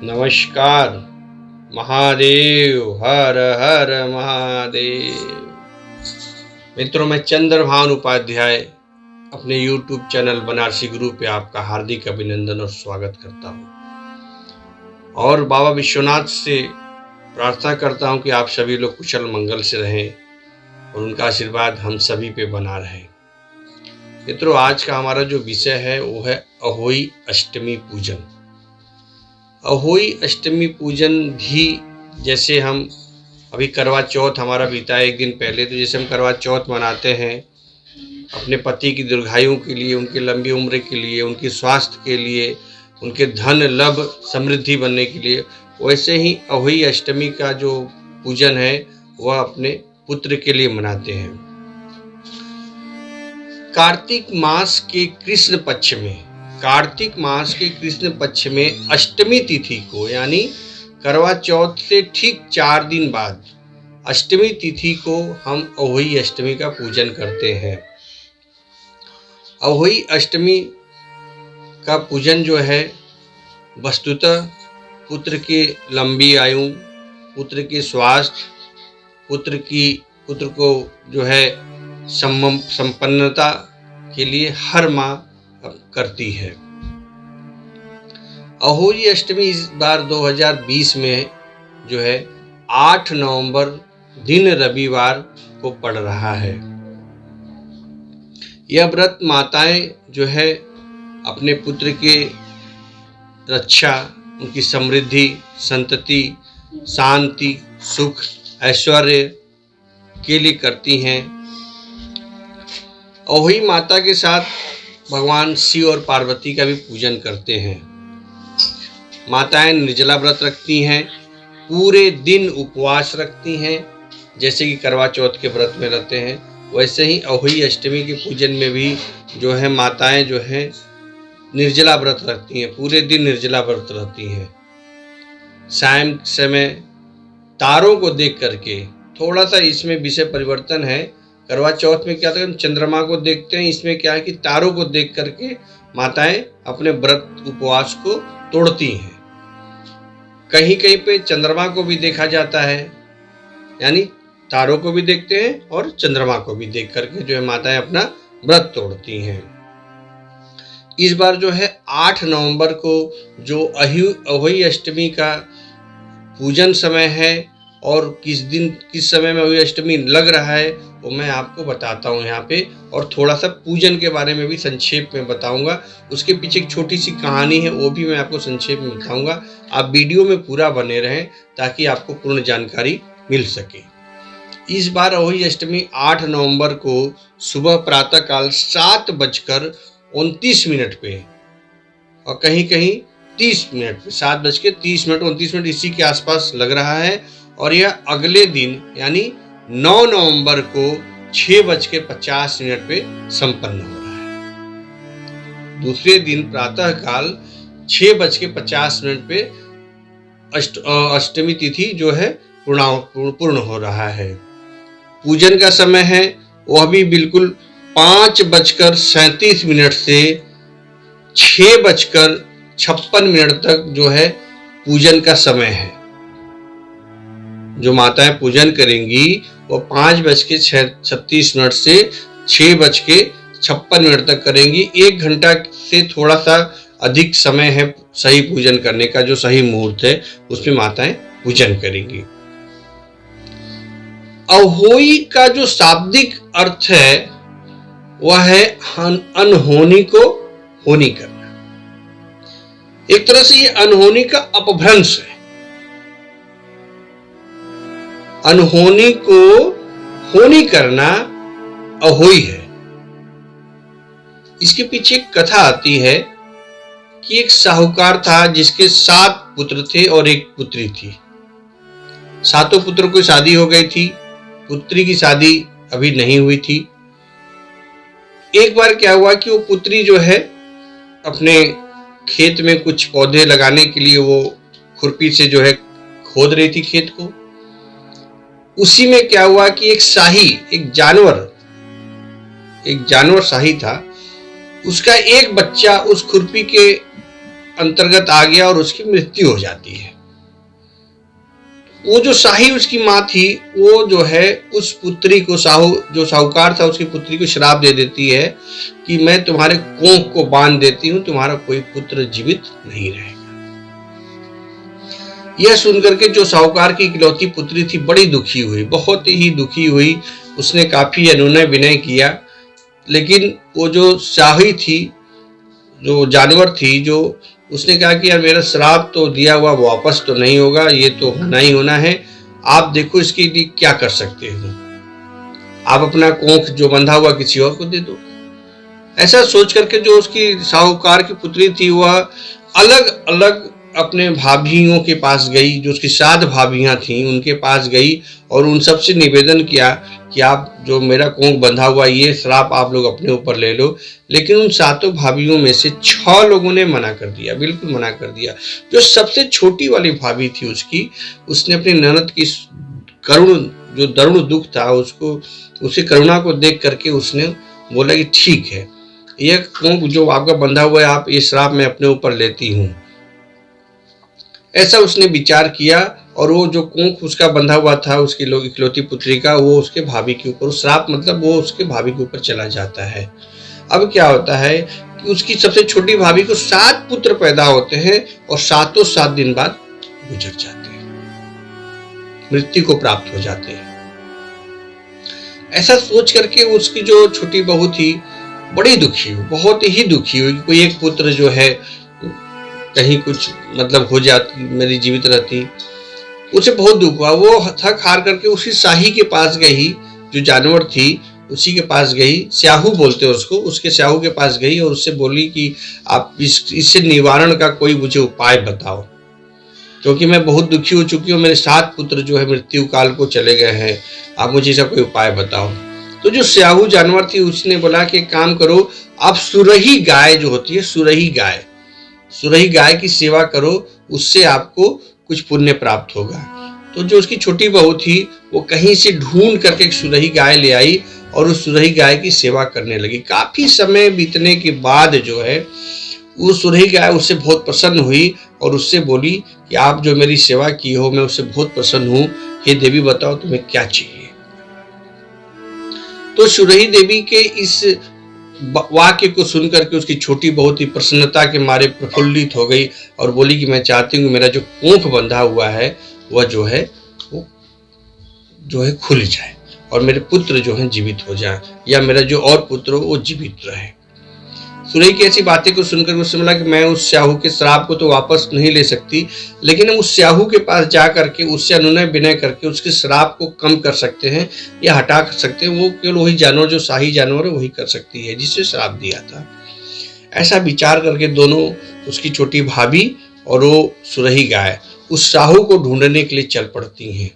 नमस्कार। महादेव, हर हर महादेव। मित्रों, मैं चंद्रभान उपाध्याय अपने YouTube चैनल बनारसी गुरु पे आपका हार्दिक अभिनंदन और स्वागत करता हूँ और बाबा विश्वनाथ से प्रार्थना करता हूँ कि आप सभी लोग कुशल मंगल से रहें और उनका आशीर्वाद हम सभी पे बना रहे। मित्रों, आज का हमारा जो विषय है वो है अहोई अष्टमी पूजन। अहोई अष्टमी पूजन भी जैसे हम अभी करवा चौथ हमारा बीता एक दिन पहले, तो जैसे हम करवा चौथ मनाते हैं अपने पति की दीर्घायु के लिए, उनकी लंबी उम्र के लिए, उनके स्वास्थ्य के लिए, उनके धन लाभ समृद्धि बनने के लिए, वैसे ही अहोई अष्टमी का जो पूजन है वह अपने पुत्र के लिए मनाते हैं। कार्तिक मास के कृष्ण पक्ष में अष्टमी तिथि को, यानी करवा चौथ से ठीक 4 दिन बाद अष्टमी तिथि को हम अहोई अष्टमी का पूजन करते हैं। अहोई अष्टमी का पूजन जो है वस्तुतः पुत्र की लंबी आयु, पुत्र के स्वास्थ्य, पुत्र को जो है संपन्नता के लिए हर माँ करती है। अहोई अष्टमी इस बार 2020 में जो है 8 नवंबर दिन रविवार को पड़ रहा है। यह व्रत माताएं जो है अपने पुत्र के रक्षा, उनकी समृद्धि, संतति, शांति, सुख, ऐश्वर्य के लिए करती हैं। अहोई माता के साथ भगवान शिव और पार्वती का भी पूजन करते हैं। माताएं निर्जला व्रत रखती हैं, पूरे दिन उपवास रखती हैं, जैसे कि करवा चौथ के व्रत में रहते हैं। वैसे ही अहोई अष्टमी के पूजन में भी जो है माताएं जो है निर्जला व्रत रखती हैं, पूरे दिन निर्जला व्रत रहती हैं। शाम समय तारों को देख करके, थोड़ा सा इसमें विषय परिवर्तन है। करवा चौथ में क्या था, हम चंद्रमा को देखते हैं, इसमें क्या है कि तारों को देख करके माताएं अपने व्रत उपवास को तोड़ती हैं। कहीं कहीं पे चंद्रमा को भी देखा जाता है, यानी तारों को भी देखते हैं और चंद्रमा को भी देख करके जो है माताएं अपना व्रत तोड़ती हैं। इस बार जो है 8 नवंबर को जो अहोई अष्टमी का पूजन समय है और किस समय में अहोई अष्टमी लग रहा है वो मैं आपको बताता हूँ यहाँ पे, और थोड़ा सा पूजन के बारे में भी संक्षेप में बताऊंगा। उसके पीछे एक छोटी सी कहानी है, वो भी मैं आपको संक्षेप में बताऊंगा। आप वीडियो में पूरा बने रहें ताकि आपको पूर्ण जानकारी मिल सके। इस बार अहोई अष्टमी 8 नवंबर को सुबह प्रातःकाल 7:29 पे और कहीं कहीं 30 मिनट पे, 7:30 इसी के आसपास लग रहा है। और यह अगले दिन यानी 9 नवंबर को 6:50 पे संपन्न हो रहा है। दूसरे दिन प्रातःकाल 6:50 पे अष्टमी तिथि जो है पूर्ण हो रहा है। पूजन का समय है वह भी बिल्कुल 5:37 से 6:56 तक जो है पूजन का समय है। जो माताएं पूजन करेंगी वो 5:36 से 6:56 तक करेंगी। 1 घंटा से थोड़ा सा अधिक समय है सही पूजन करने का, जो सही मुहूर्त है उसमें माताएं पूजन करेंगी। अहोई का जो शाब्दिक अर्थ है वह है अनहोनी को होनी करना। एक तरह से ये अनहोनी का अपभ्रंश है। अनहोनी को होनी करना अहोई है। इसके पीछे एक कथा आती है कि एक साहूकार था जिसके 7 पुत्र थे और एक पुत्री थी। 7 पुत्रों की शादी हो गई थी, पुत्री की शादी अभी नहीं हुई थी। एक बार क्या हुआ कि वो पुत्री जो है अपने खेत में कुछ पौधे लगाने के लिए वो खुरपी से जो है खोद रही थी खेत को। उसी में क्या हुआ कि एक जानवर शाही था, उसका एक बच्चा उस खुरपी के अंतर्गत आ गया और उसकी मृत्यु हो जाती है। वो जो शाही उसकी माँ थी, वो जो है उस पुत्री को जो साहूकार था उसकी पुत्री को श्राप दे देती है कि मैं तुम्हारे कोख को बांध देती हूं, तुम्हारा कोई पुत्र जीवित नहीं रहेगा। यह सुनकर के जो साहूकार की इकलौती पुत्री थी बड़ी दुखी हुई, बहुत ही दुखी हुई। उसने काफी अनुनय विनय किया, लेकिन वो जो शाही थी, जो जानवर थी, जो उसने कहा कि यार मेरा श्राप तो दिया हुआ वापस तो नहीं होगा, ये तो होना ही होना है। आप देखो इसके लिए क्या कर सकते हो, आप अपना कोख जो बंधा हुआ किसी और को दे दो। ऐसा सोच करके जो उसकी साहूकार की पुत्री थी वह अलग अलग अपने भाभियों के पास गई, जो उसकी 7 भाभियां थीं उनके पास गई और उन सबसे निवेदन किया कि आप जो मेरा कोख बंधा हुआ ये श्राप आप लोग अपने ऊपर ले लो। लेकिन उन 7 भाभियों में से 6 लोगों ने मना कर दिया, बिल्कुल मना कर दिया। जो सबसे छोटी वाली भाभी थी उसने अपनी ननद की जो दरुण दुख था उसे करुणा को देख करके उसने बोला कि ठीक है, ये कोख जो आपका बंधा हुआ है आप ये श्राप मैं अपने ऊपर लेती हूँ। ऐसा उसने विचार किया और वो जो कोख उसका बंधा हुआ था उसकी इकलौती पुत्री का, वो उसके भाभी के ऊपर, श्राप मतलब वो उसके भाभी के ऊपर चला जाता है। अब क्या होता है कि उसकी सबसे छोटी भाभी को 7 पुत्र पैदा होते हैं और 7 दिन बाद गुजर जाते हैं, मृत्यु को प्राप्त हो जाते हैं। ऐसा सोच करके उसकी जो छोटी बहू थी बड़ी दुखी हुई, बहुत ही दुखी हुई कि कोई एक पुत्र जो है कहीं कुछ मतलब हो जाती, मेरी जीवित रहती। उसे बहुत दुख हुआ। वो थक हार करके उसी शाही के पास गई, जो जानवर थी उसी के पास गई, स्याहू बोलते हैं उसको, उसके स्याहू के पास गई और उससे बोली कि आप इससे निवारण का कोई मुझे उपाय बताओ, क्योंकि मैं बहुत दुखी हो चुकी हूँ, मेरे 7 पुत्र जो है मृत्यु काल को चले गए हैं, आप मुझे इसका कोई उपाय बताओ। तो जो स्याहू जानवर थी उसने बोला कि एक काम करो, आप सुरही गाय जो होती है, सुरही गाय की सेवा करो, उससे आपको कुछ पुण्य प्राप्त होगा। तो जो उसकी छोटी बहू थी वो कहीं से ढूंढ करके एक सुरही गाय ले आई और उस सुरही गाय की सेवा करने लगी। काफी समय बीतने के बाद जो है वो सुरही गाय उससे बहुत प्रसन्न हुई और उससे बोली कि आप जो मेरी सेवा की हो मैं उससे बहुत प्रसन्न हूँ, हे देवी बताओ तुम्हें क्या चाहिए। तो सुरही देवी के इस वाक्य को सुनकर के उसकी छोटी बहुत ही प्रसन्नता के मारे प्रफुल्लित हो गई और बोली कि मैं चाहती हूँ मेरा जो कोख बंधा हुआ है वह जो है खुल जाए और मेरे पुत्र जो हैं जीवित हो जाए, या मेरा जो और पुत्र हो वो जीवित रहे। सुरही की ऐसी बातें को सुनकर उससे मिला कि मैं उस स्याहू के श्राप को तो वापस नहीं ले सकती, लेकिन हम उस स्याहू के पास जा करके उससे अनुनय विनय करके उसके श्राप को कम कर सकते हैं या हटा कर सकते हैं। वो केवल वही जानवर जो शाही जानवर है वही कर सकती है जिससे श्राप दिया था। ऐसा विचार करके दोनों, उसकी छोटी भाभी और वो सुरही गाय, उस साहू को ढूंढने के लिए चल पड़ती हैं।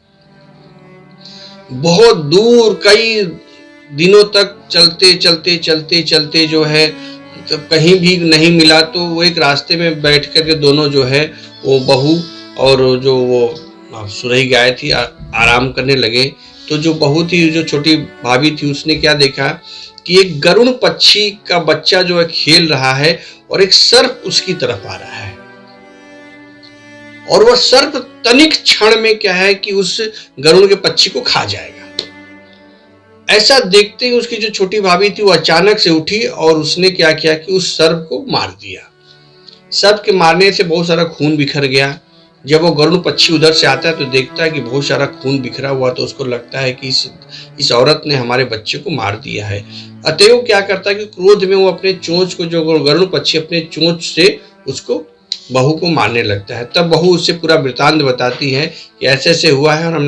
बहुत दूर कई दिनों तक चलते जो है जब कहीं भी नहीं मिला तो वो एक रास्ते में बैठ करके दोनों जो है वो बहू और जो वो सुरही गाय थी आराम करने लगे। तो जो बहू थी, जो छोटी भाभी थी, उसने क्या देखा कि एक गरुड़ पक्षी का बच्चा जो है खेल रहा है और एक सर्प उसकी तरफ आ रहा है और वह सर्प तनिक क्षण में क्या है कि उस गरुड़ के पक्षी को खा जाएगा। ऐसा देखते ही उसकी जो छोटी भाभी थी वो अचानक से उठी और उसने क्या किया कि उस सर्प को मार दिया। सर्प के मारने से बहुत सारा खून बिखर गया। जब वो गरुड़ पक्षी उधर से आता है तो देखता है कि बहुत सारा खून बिखरा हुआ, तो उसको लगता है कि इस औरत ने हमारे बच्चे को मार दिया है। अतएव क्या करता है कि क्रोध में वो अपने चोंच को, जो गरुड़ पक्षी अपने चोंच से उसको बहू को मारने लगता है। तब बहू उससे पूरा वृतांत बताती है कि ऐसे ऐसे हुआ है और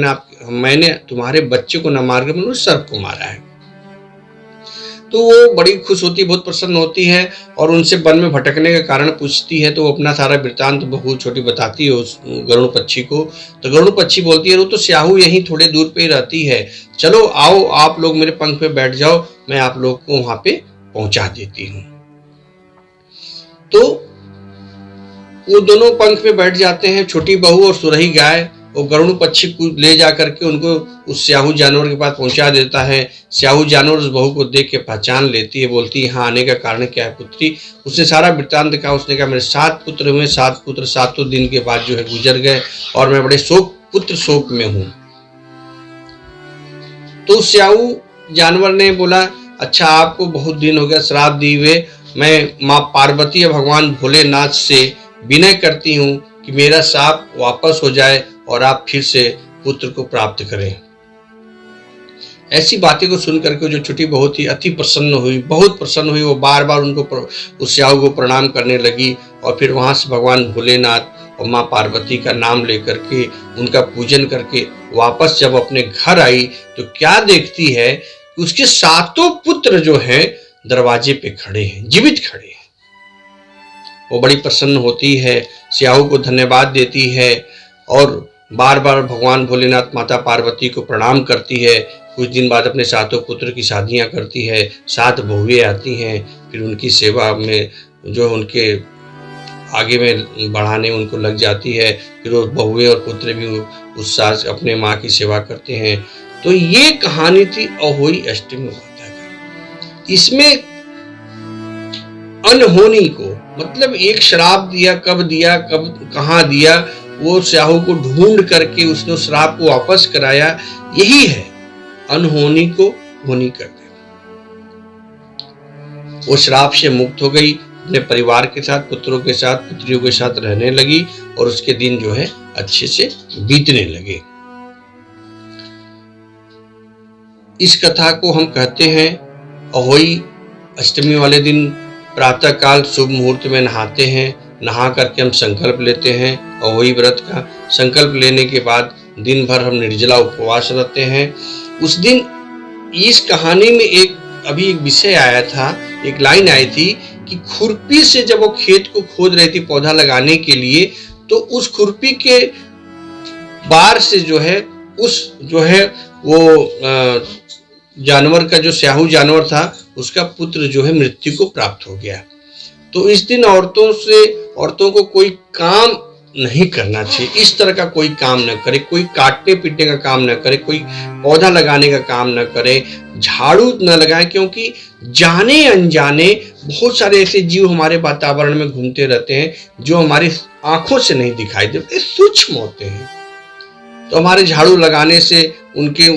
मैंने तुम्हारे बच्चे को न मारकर मैंने उस सर्प को मारा है। तो वो बड़ी खुश होती है, बहुत प्रसन्न होती है और उनसे वन में भटकने का कारण पूछती है। तो वो अपना सारा वृतांत बहू छोटी बताती है उस गरुड़ पक्षी को। तो गरुड़ पक्षी बोलती है वो तो स्याहू यहीं थोड़े दूर पे ही रहती है, चलो आओ आप लोग मेरे पंख पे बैठ जाओ, मैं आप लोग को वहां पे पहुंचा देती हूँ। तो वो दोनों पंख पे बैठ जाते हैं, छोटी बहू और सुरही गाय। वो गरुड़ पक्षी को ले जा करके उनको उस स्याहू जानवर के पास पहुंचा देता है। स्याहू जानवर उस बहू को देख के पहचान लेती है, बोलती है यहाँ आने का कारण क्या है पुत्री। उसने सारा वृत्तांत कहा। उसने कहा मेरे 7 पुत्र हुए, 7 पुत्र 7 दिन के बाद जो है गुजर गए और मैं बड़े पुत्र शोक में हूं। तो स्याहू जानवर ने बोला अच्छा आपको बहुत दिन हो गया श्राप दिए हुए, मैं माँ पार्वती या भगवान भोलेनाथ से विनय करती हूँ कि मेरा श्राप वापस हो जाए और आप फिर से पुत्र को प्राप्त करें। ऐसी बातें को सुन करके जो छुट्टी बहुत ही अति प्रसन्न हुई, बहुत प्रसन्न हुई। वो बार बार उनको उस स्याहू को प्रणाम करने लगी और फिर वहां से भगवान भोलेनाथ और माँ पार्वती का नाम लेकर के उनका पूजन करके वापस जब अपने घर आई तो क्या देखती है कि उसके 7 पुत्र जो हैं दरवाजे पे खड़े हैं, जीवित खड़े हैं। वो बड़ी प्रसन्न होती है, स्याहू को धन्यवाद देती है और बार बार भगवान भोलेनाथ माता पार्वती को प्रणाम करती है। कुछ दिन बाद अपने 7 पुत्र की शादियां करती है, 7 बहुएं आती हैं, फिर उनकी सेवा में जो उनके आगे में बढ़ाने उनको लग जाती है। फिर वो बहुएं और पुत्र भी उत्साह से अपने माँ की सेवा करते हैं। तो ये कहानी थी अहोई अष्टमी माता की। इसमें अनहोनी को मतलब एक श्राप दिया, कब कहाँ दिया, वो स्याहू को ढूंढ करके उसने उस श्राप को वापस कराया। यही है अनहोनी को होनी कर देना। वो श्राप से मुक्त हो गई, अपने परिवार के साथ, पुत्रों के साथ, पुत्रियों के साथ रहने लगी और उसके दिन जो है अच्छे से बीतने लगे। इस कथा को हम कहते हैं अहोई अष्टमी वाले दिन प्रातः काल शुभ मुहूर्त में नहाते हैं। नहा करके हम संकल्प लेते हैं अहोई व्रत का। संकल्प लेने के बाद दिन भर हम निर्जला उपवास रहते हैं। उस दिन इस कहानी में एक विषय आया था, एक लाइन आई थी कि खुरपी से जब वो खेत को खोद रही थी पौधा लगाने के लिए, तो उस खुरपी के बार से जो है वो जानवर का जो स्याहू जानवर था उसका पुत्र जो है मृत्यु को प्राप्त हो गया। तो इस दिन औरतों को कोई काम नहीं करना चाहिए। इस तरह का कोई काम न करे, कोई काटने पीटने का काम न करे, कोई पौधा लगाने का काम न करे, झाड़ू न लगाए, क्योंकि जाने अनजाने बहुत सारे ऐसे जीव हमारे वातावरण में घूमते रहते हैं जो हमारी आंखों से नहीं दिखाई देते, सूक्ष्म होते हैं। तो हमारे झाड़ू लगाने से उनके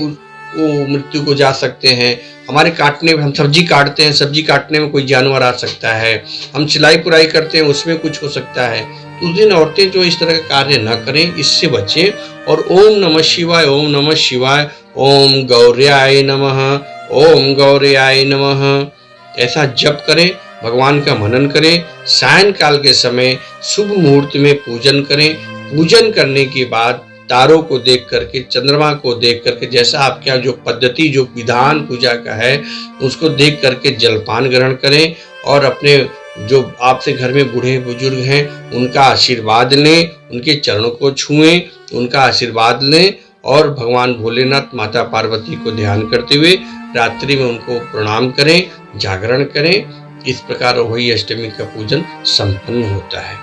वो मृत्यु को जा सकते हैं। हमारे काटने में, हम सब्जी काटते हैं, सब्जी काटने में कोई जानवर आ सकता है। हम सिलाई पुराई करते हैं, उसमें कुछ हो सकता है। तो उस दिन औरतें जो इस तरह का कार्य न करें, इससे बचें। और ओम नमः शिवाय, ओम नमः शिवाय, ओम गौर्याय नमः, ओम गौर्याय नमः ऐसा जप करें, भगवान का मनन करें। सायंकाल के समय शुभ मुहूर्त में पूजन करें। पूजन करने के बाद तारों को देख करके, चंद्रमा को देख करके, जैसा आपके यहाँ जो पद्धति, जो विधान पूजा का है उसको देख करके जलपान ग्रहण करें और अपने जो आपसे घर में बूढ़े बुजुर्ग हैं उनका आशीर्वाद लें, उनके चरणों को छुएं, उनका आशीर्वाद लें और भगवान भोलेनाथ माता पार्वती को ध्यान करते हुए रात्रि में उनको प्रणाम करें, जागरण करें। इस प्रकार अहोई अष्टमी का पूजन संपन्न होता है।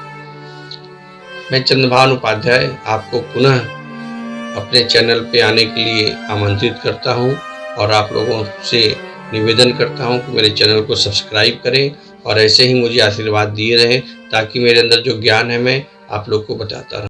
मैं चंद्रभान उपाध्याय आपको पुनः अपने चैनल पे आने के लिए आमंत्रित करता हूं और आप लोगों से निवेदन करता हूं कि मेरे चैनल को सब्सक्राइब करें और ऐसे ही मुझे आशीर्वाद दिए रहें ताकि मेरे अंदर जो ज्ञान है मैं आप लोग को बताता रहूं।